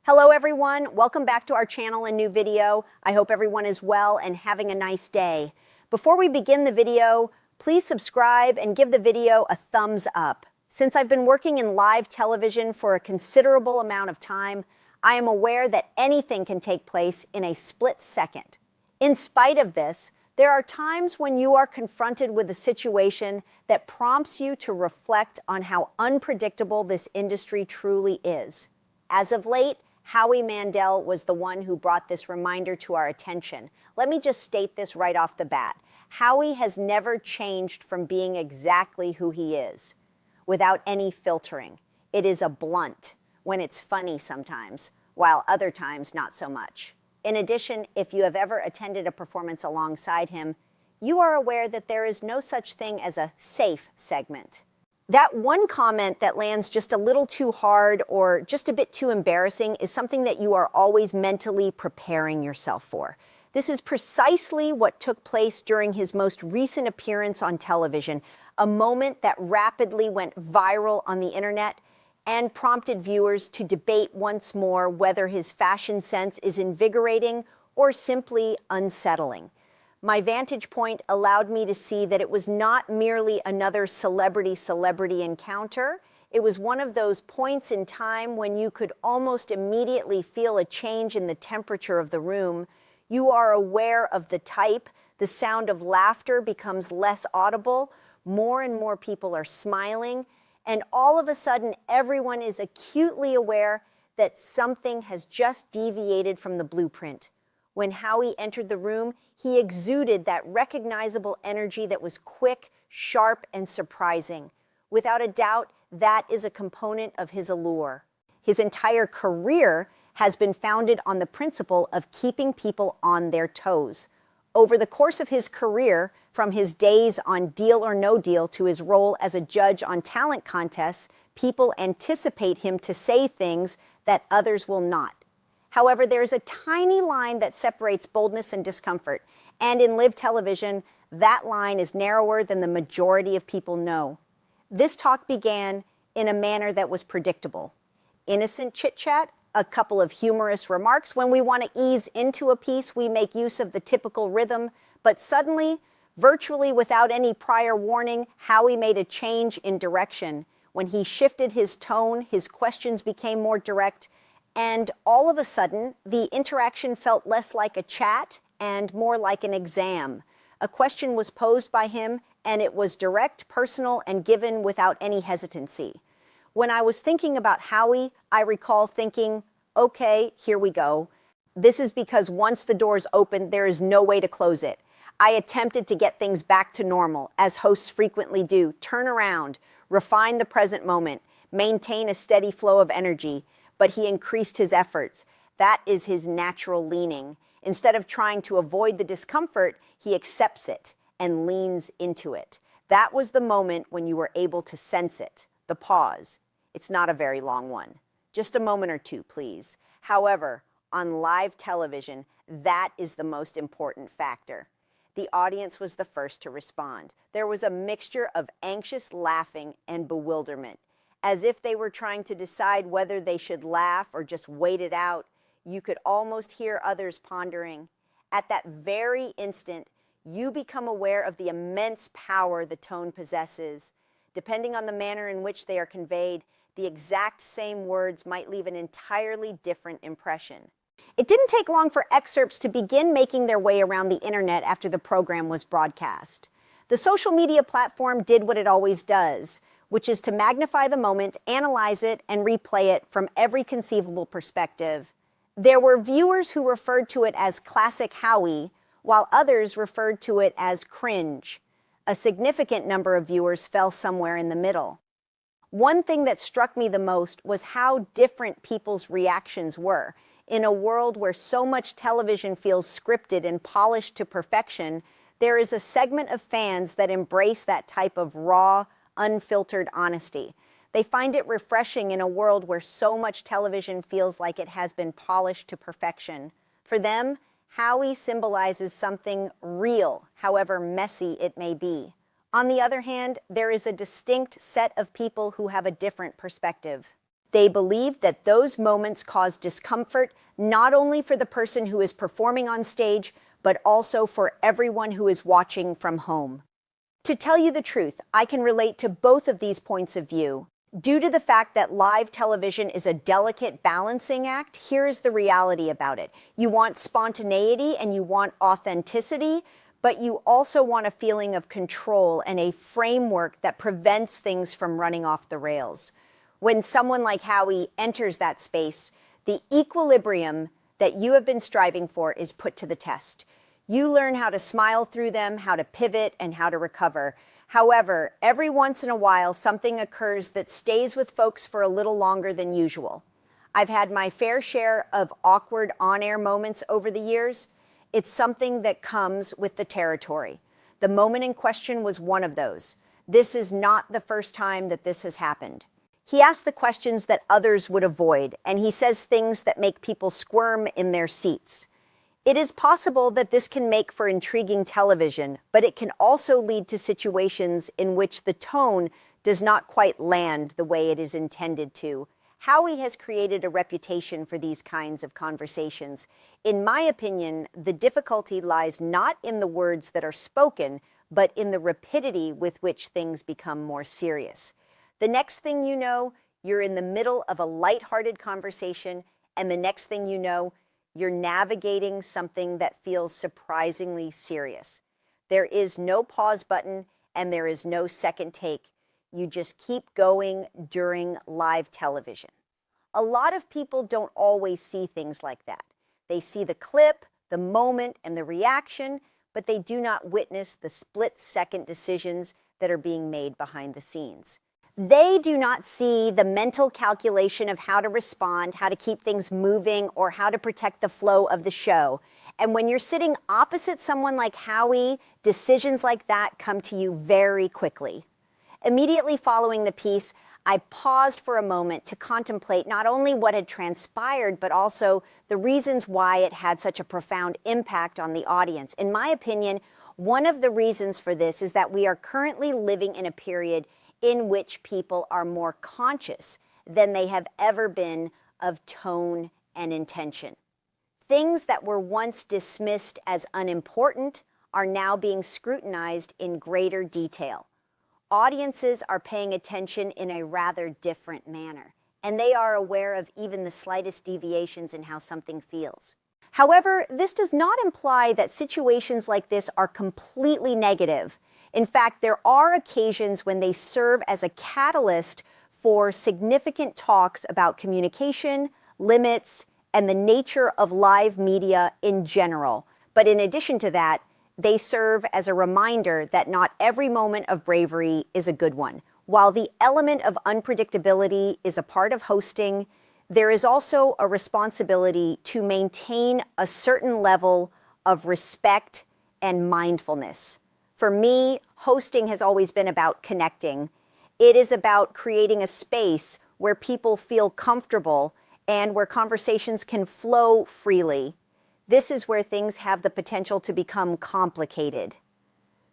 Hello everyone, welcome back to our channel and new video. I hope everyone is well and having a nice day. Before we begin the video, please subscribe and give the video a thumbs up. Since I've been working in live television for a considerable amount of time, I am aware that anything can take place in a split second. In spite of this, there are times when you are confronted with a situation that prompts you to reflect on how unpredictable this industry truly is. As of late, Howie Mandel was the one who brought this reminder to our attention. Let me just state this right off the bat. Howie has never changed from being exactly who he is, without any filtering. It is a blunt, when it's funny sometimes, while other times not so much. In addition, if you have ever attended a performance alongside him, you are aware that there is no such thing as a safe segment. That one comment that lands just a little too hard or just a bit too embarrassing is something that you are always mentally preparing yourself for. This is precisely what took place during his most recent appearance on television, a moment that rapidly went viral on the internet and prompted viewers to debate once more whether his fashion sense is invigorating or simply unsettling. My vantage point allowed me to see that it was not merely another celebrity encounter. It was one of those points in time when you could almost immediately feel a change in the temperature of the room. You are aware of the type. The sound of laughter becomes less audible. More and more people are smiling. And all of a sudden, everyone is acutely aware that something has just deviated from the blueprint. When Howie entered the room, he exuded that recognizable energy that was quick, sharp, and surprising. Without a doubt, that is a component of his allure. His entire career has been founded on the principle of keeping people on their toes. Over the course of his career, from his days on Deal or No Deal to his role as a judge on talent contests, people anticipate him to say things that others will not. However, there is a tiny line that separates boldness and discomfort, and in live television, that line is narrower than the majority of people know. This talk began in a manner that was predictable. Innocent chit-chat, a couple of humorous remarks. When we want to ease into a piece, we make use of the typical rhythm, but suddenly, virtually without any prior warning, Howie made a change in direction. When he shifted his tone, his questions became more direct, and all of a sudden, the interaction felt less like a chat and more like an exam. A question was posed by him, and it was direct, personal, and given without any hesitancy. When I was thinking about Howie, I recall thinking, okay, here we go. This is because once the door's open, there is no way to close it. I attempted to get things back to normal, as hosts frequently do, turn around, refine the present moment, maintain a steady flow of energy, but he increased his efforts. That is his natural leaning. Instead of trying to avoid the discomfort, he accepts it and leans into it. That was the moment when you were able to sense it, the pause. It's not a very long one. Just a moment or two, please. However, on live television, that is the most important factor. The audience was the first to respond. There was a mixture of anxious laughing and bewilderment. As if they were trying to decide whether they should laugh or just wait it out, you could almost hear others pondering. At that very instant, you become aware of the immense power the tone possesses. Depending on the manner in which they are conveyed, the exact same words might leave an entirely different impression. It didn't take long for excerpts to begin making their way around the internet after the program was broadcast. The social media platform did what it always does, which is to magnify the moment, analyze it, and replay it from every conceivable perspective. There were viewers who referred to it as classic Howie, while others referred to it as cringe. A significant number of viewers fell somewhere in the middle. One thing that struck me the most was how different people's reactions were. In a world where so much television feels scripted and polished to perfection, there is a segment of fans that embrace that type of raw, unfiltered honesty. They find it refreshing in a world where so much television feels like it has been polished to perfection. For them, Howie symbolizes something real, however messy it may be. On the other hand, there is a distinct set of people who have a different perspective. They believe that those moments cause discomfort not only for the person who is performing on stage, but also for everyone who is watching from home. To tell you the truth, I can relate to both of these points of view. Due to the fact that live television is a delicate balancing act, here is the reality about it. You want spontaneity and you want authenticity, but you also want a feeling of control and a framework that prevents things from running off the rails. When someone like Howie enters that space, the equilibrium that you have been striving for is put to the test. You learn how to smile through them, how to pivot, and how to recover. However, every once in a while, something occurs that stays with folks for a little longer than usual. I've had my fair share of awkward on-air moments over the years. It's something that comes with the territory. The moment in question was one of those. This is not the first time that this has happened. He asks the questions that others would avoid, and he says things that make people squirm in their seats. It is possible that this can make for intriguing television, but it can also lead to situations in which the tone does not quite land the way it is intended to. Howie has created a reputation for these kinds of conversations. In my opinion, the difficulty lies not in the words that are spoken, but in the rapidity with which things become more serious. The next thing you know, you're in the middle of a lighthearted conversation, and the next thing you know, you're navigating something that feels surprisingly serious. There is no pause button and there is no second take. You just keep going during live television. A lot of people don't always see things like that. They see the clip, the moment, and the reaction, but they do not witness the split-second decisions that are being made behind the scenes. They do not see the mental calculation of how to respond, how to keep things moving, or how to protect the flow of the show. And when you're sitting opposite someone like Howie, decisions like that come to you very quickly. Immediately following the piece, I paused for a moment to contemplate not only what had transpired, but also the reasons why it had such a profound impact on the audience. In my opinion, one of the reasons for this is that we are currently living in a period in which people are more conscious than they have ever been of tone and intention. Things that were once dismissed as unimportant are now being scrutinized in greater detail. Audiences are paying attention in a rather different manner, and they are aware of even the slightest deviations in how something feels. However, this does not imply that situations like this are completely negative. In fact, there are occasions when they serve as a catalyst for significant talks about communication, limits, and the nature of live media in general. But in addition to that, they serve as a reminder that not every moment of bravery is a good one. While the element of unpredictability is a part of hosting, there is also a responsibility to maintain a certain level of respect and mindfulness. For me, hosting has always been about connecting. It is about creating a space where people feel comfortable and where conversations can flow freely. This is where things have the potential to become complicated.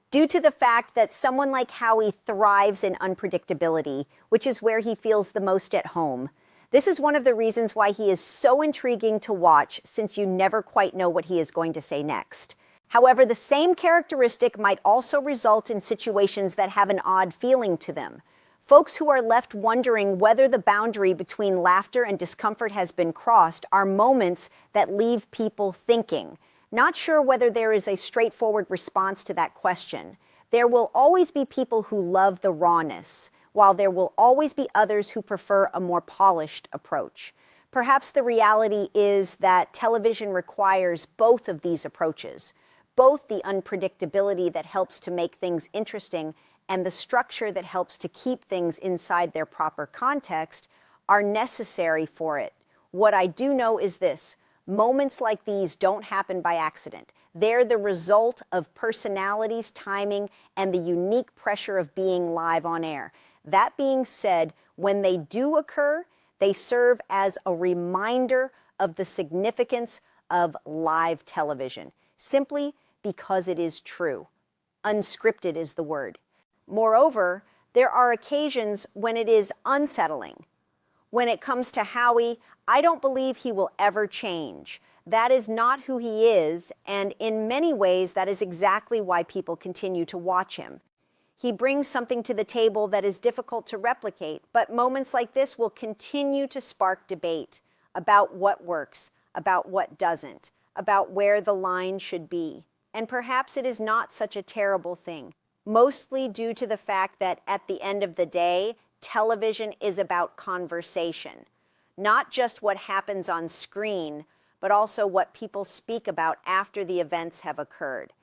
Due to the fact that someone like Howie thrives in unpredictability, which is where he feels the most at home. This is one of the reasons why he is so intriguing to watch, since you never quite know what he is going to say next. However, the same characteristic might also result in situations that have an odd feeling to them. Folks who are left wondering whether the boundary between laughter and discomfort has been crossed are moments that leave people thinking, not sure whether there is a straightforward response to that question. There will always be people who love the rawness, while there will always be others who prefer a more polished approach. Perhaps the reality is that television requires both of these approaches. Both the unpredictability that helps to make things interesting and the structure that helps to keep things inside their proper context are necessary for it. What I do know is this: moments like these don't happen by accident. They're the result of personalities, timing, and the unique pressure of being live on air. That being said, when they do occur, they serve as a reminder of the significance of live television, simply because it is true. Unscripted is the word. Moreover, there are occasions when it is unsettling. When it comes to Howie, I don't believe he will ever change. That is not who he is, and in many ways, that is exactly why people continue to watch him. He brings something to the table that is difficult to replicate, but moments like this will continue to spark debate about what works, about what doesn't, about where the line should be. And perhaps it is not such a terrible thing, mostly due to the fact that at the end of the day, television is about conversation. Not just what happens on screen, but also what people speak about after the events have occurred.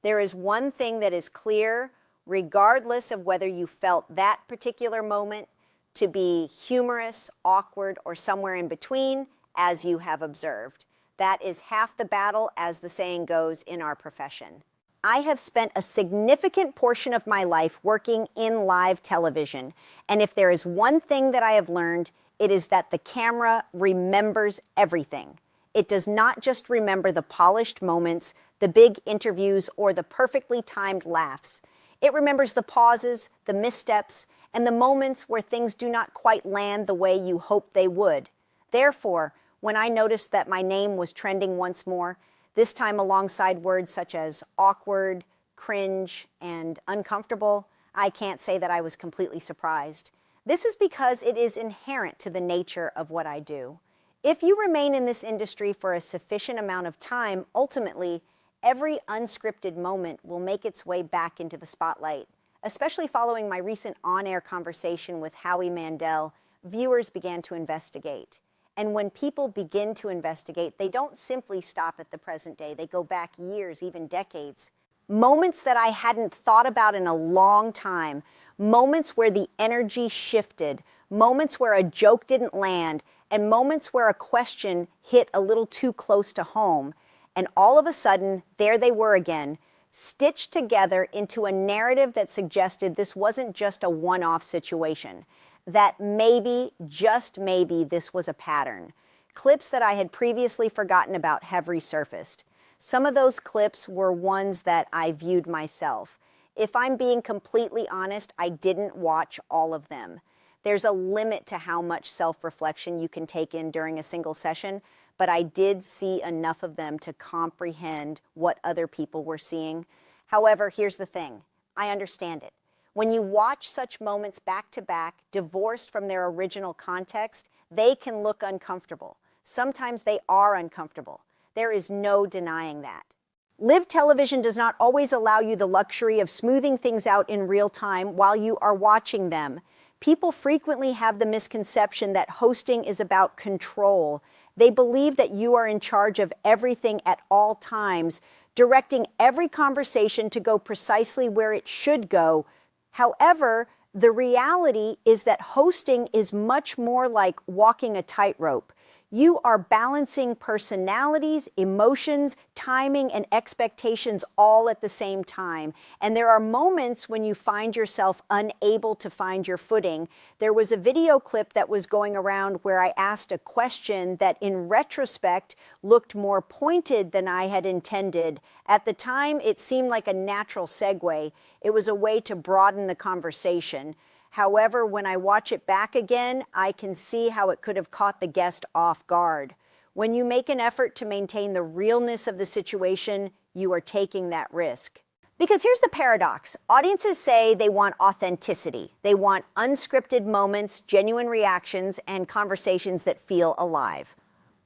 There is one thing that is clear, regardless of whether you felt that particular moment to be humorous, awkward, or somewhere in between, as you have observed. That is half the battle, as the saying goes in our profession. I have spent a significant portion of my life working in live television, and if there is one thing that I have learned, it is that the camera remembers everything. It does not just remember the polished moments, the big interviews, or the perfectly timed laughs. It remembers the pauses, the missteps, and the moments where things do not quite land the way you hoped they would. Therefore, when I noticed that my name was trending once more, this time alongside words such as awkward, cringe, and uncomfortable, I can't say that I was completely surprised. This is because it is inherent to the nature of what I do. If you remain in this industry for a sufficient amount of time, ultimately, every unscripted moment will make its way back into the spotlight. Especially following my recent on-air conversation with Howie Mandel, viewers began to investigate. And when people begin to investigate, they don't simply stop at the present day. They go back years, even decades. Moments that I hadn't thought about in a long time, moments where the energy shifted, moments where a joke didn't land, and moments where a question hit a little too close to home. And all of a sudden, there they were again, stitched together into a narrative that suggested this wasn't just a one-off situation, that maybe, just maybe, this was a pattern. Clips that I had previously forgotten about have resurfaced. Some of those clips were ones that I viewed myself. If I'm being completely honest, I didn't watch all of them. There's a limit to how much self-reflection you can take in during a single session, but I did see enough of them to comprehend what other people were seeing. However, here's the thing. I understand it. When you watch such moments back to back, divorced from their original context, they can look uncomfortable. Sometimes they are uncomfortable. There is no denying that. Live television does not always allow you the luxury of smoothing things out in real time while you are watching them. People frequently have the misconception that hosting is about control. They believe that you are in charge of everything at all times, directing every conversation to go precisely where it should go. However, the reality is that hosting is much more like walking a tightrope. You are balancing personalities, emotions, timing, and expectations all at the same time. And there are moments when you find yourself unable to find your footing. There was a video clip that was going around where I asked a question that in retrospect looked more pointed than I had intended. At the time, it seemed like a natural segue. It was a way to broaden the conversation. However, when I watch it back again, I can see how it could have caught the guest off guard. When you make an effort to maintain the realness of the situation, you are taking that risk. Because here's the paradox. Audiences say they want authenticity. They want unscripted moments, genuine reactions, and conversations that feel alive.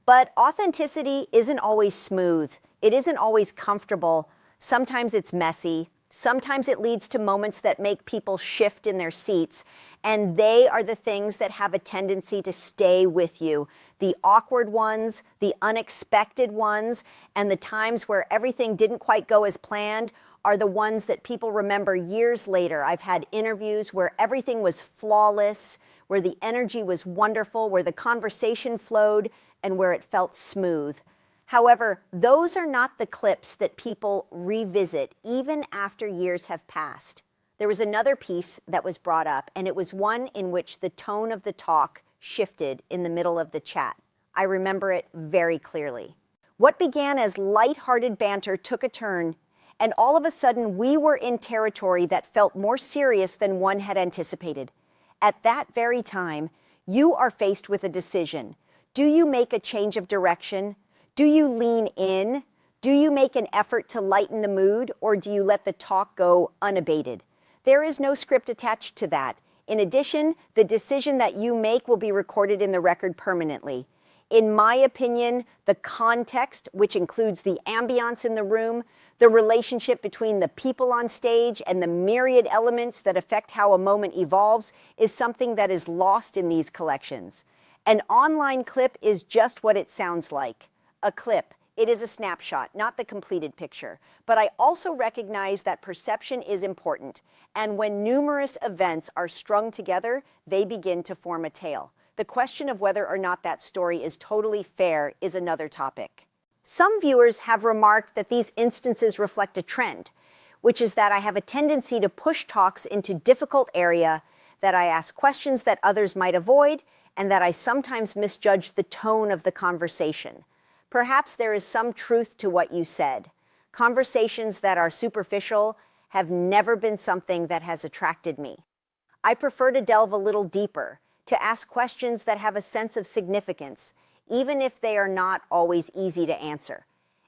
But authenticity isn't always smooth. It isn't always comfortable. Sometimes it's messy. Sometimes it leads to moments that make people shift in their seats, and they are the things that have a tendency to stay with you. The awkward ones, the unexpected ones, and the times where everything didn't quite go as planned are the ones that people remember years later. I've had interviews where everything was flawless, where the energy was wonderful, where the conversation flowed, and where it felt smooth. However, those are not the clips that people revisit even after years have passed. There was another piece that was brought up, and it was one in which the tone of the talk shifted in the middle of the chat. I remember it very clearly. What began as lighthearted banter took a turn, and all of a sudden we were in territory that felt more serious than one had anticipated. At that very time, You are faced with a decision. Do you make a change of direction? Do you lean in? Do you make an effort to lighten the mood, or do you let the talk go unabated? There is no script attached to that. In addition, the decision that you make will be recorded in the record permanently. In my opinion, the context, which includes the ambiance in the room, the relationship between the people on stage, and the myriad elements that affect how a moment evolves, is something that is lost in these collections. An online clip is just what it sounds like, a clip. It is a snapshot, not the completed picture. But I also recognize that perception is important, and when numerous events are strung together, they begin to form a tale. The question of whether or not that story is totally fair is another topic. Some viewers have remarked that these instances reflect a trend, which is that I have a tendency to push talks into difficult area, that I ask questions that others might avoid, and that I sometimes misjudge the tone of the conversation. Perhaps there is some truth to what you said. Conversations that are superficial have never been something that has attracted me. I prefer to delve a little deeper, to ask questions that have a sense of significance, even if they are not always easy to answer.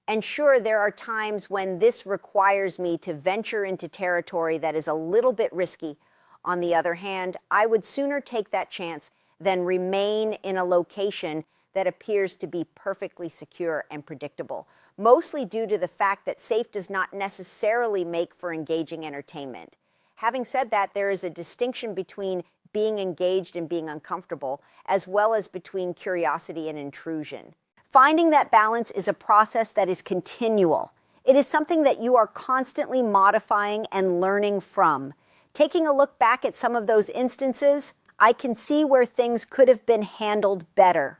And sure, there are times when this requires me to venture into territory that is a little bit risky. On the other hand, I would sooner take that chance than remain in a location that appears to be perfectly secure and predictable, mostly due to the fact that safe does not necessarily make for engaging entertainment. Having said that, there is a distinction between being engaged and being uncomfortable, as well as between curiosity and intrusion. Finding that balance is a process that is continual. It is something that you are constantly modifying and learning from. Taking a look back at some of those instances, I can see where things could have been handled better.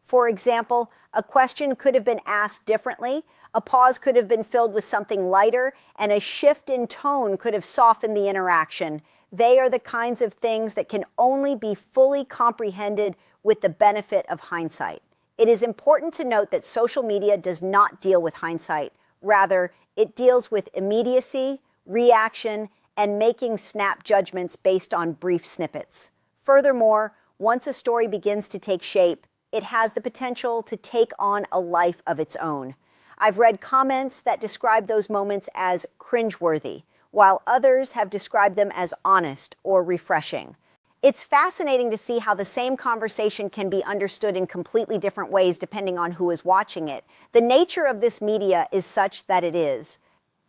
For example, a question could have been asked differently, a pause could have been filled with something lighter, and a shift in tone could have softened the interaction. They are the kinds of things that can only be fully comprehended with the benefit of hindsight. It is important to note that social media does not deal with hindsight. Rather, it deals with immediacy, reaction, and making snap judgments based on brief snippets. Furthermore, once a story begins to take shape, it has the potential to take on a life of its own. I've read comments that describe those moments as cringeworthy, while others have described them as honest or refreshing. It's fascinating to see how the same conversation can be understood in completely different ways depending on who is watching it. The nature of this media is such that it is.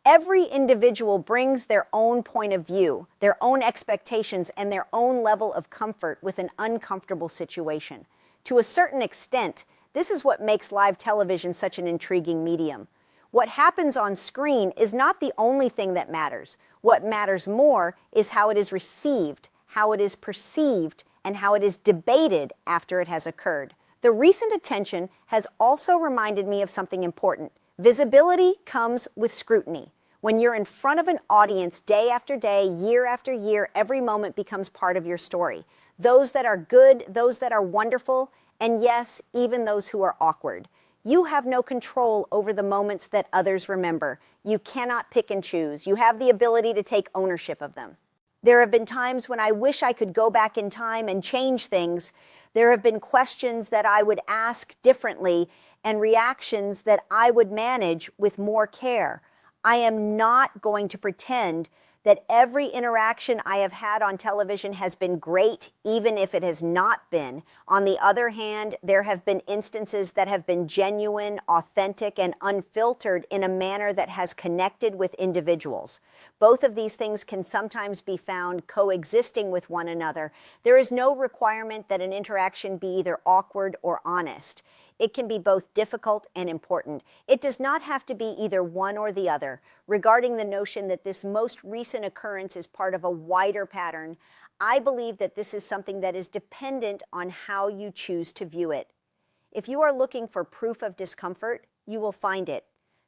Every individual brings their own point of view, their own expectations, and their own level of comfort with an uncomfortable situation. To a certain extent, this is what makes live television such an intriguing medium. What happens on screen is not the only thing that matters. What matters more is how it is received, how it is perceived, and how it is debated after it has occurred. The recent attention has also reminded me of something important. Visibility comes with scrutiny. When you're in front of an audience day after day, year after year, every moment becomes part of your story. Those that are good, those that are wonderful, and yes, even those who are awkward. You have no control over the moments that others remember. You cannot pick and choose. You have the ability to take ownership of them. There have been times when I wish I could go back in time and change things. There have been questions that I would ask differently and reactions that I would manage with more care. I am not going to pretend that every interaction I have had on television has been great, even if it has not been. On the other hand, there have been instances that have been genuine, authentic, and unfiltered in a manner that has connected with individuals. Both of these things can sometimes be found coexisting with one another. There is no requirement that an interaction be either awkward or honest. It can be both difficult and important. It does not have to be either one or the other. Regarding the notion that this most recent occurrence is part of a wider pattern, I believe that this is something that is dependent on how you choose to view it. If you are looking for proof of discomfort, you will find it.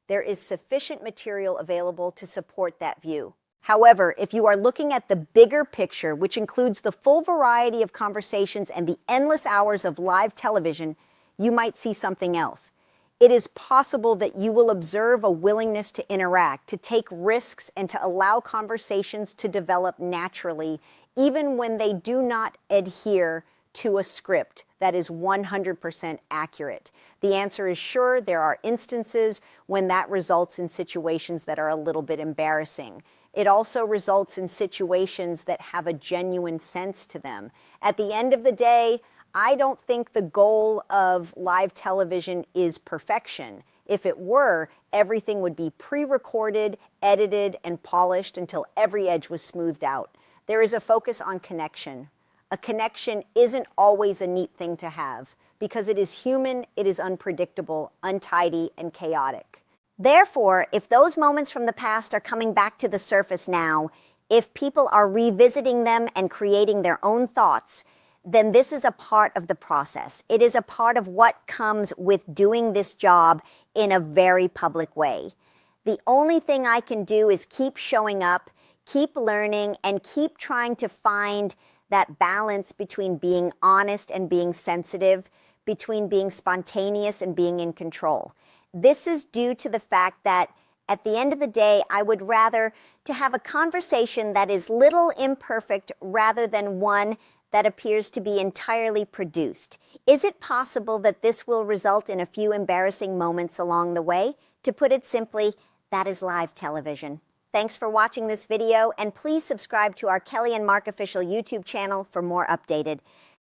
There is sufficient material available to support that view. However, if you are looking at the bigger picture, which includes the full variety of conversations and the endless hours of live television, you might see something else. It is possible that you will observe a willingness to interact, to take risks, and to allow conversations to develop naturally, even when they do not adhere to a script that is 100% accurate? The answer is sure. There are instances when that results in situations that are a little bit embarrassing. It also results in situations that have a genuine sense to them. At the end of the day, I don't think the goal of live television is perfection. If it were, everything would be pre-recorded, edited, and polished until every edge was smoothed out. There is a focus on connection. A connection isn't always a neat thing to have because it is human, it is unpredictable, untidy, and chaotic. Therefore, if those moments from the past are coming back to the surface now, if people are revisiting them and creating their own thoughts, then this is a part of the process. It is a part of what comes with doing this job in a very public way. The only thing I can do is keep showing up, keep learning, and keep trying to find that balance between being honest and being sensitive, between being spontaneous and being in control. This is due to the fact that at the end of the day, I would rather to have a conversation that is little imperfect rather than one that appears to be entirely produced. Is it possible that this will result in a few embarrassing moments along the way? To put it simply, that is live television. Thanks for watching this video, and please subscribe to our Kelly and Mark official YouTube channel for more updated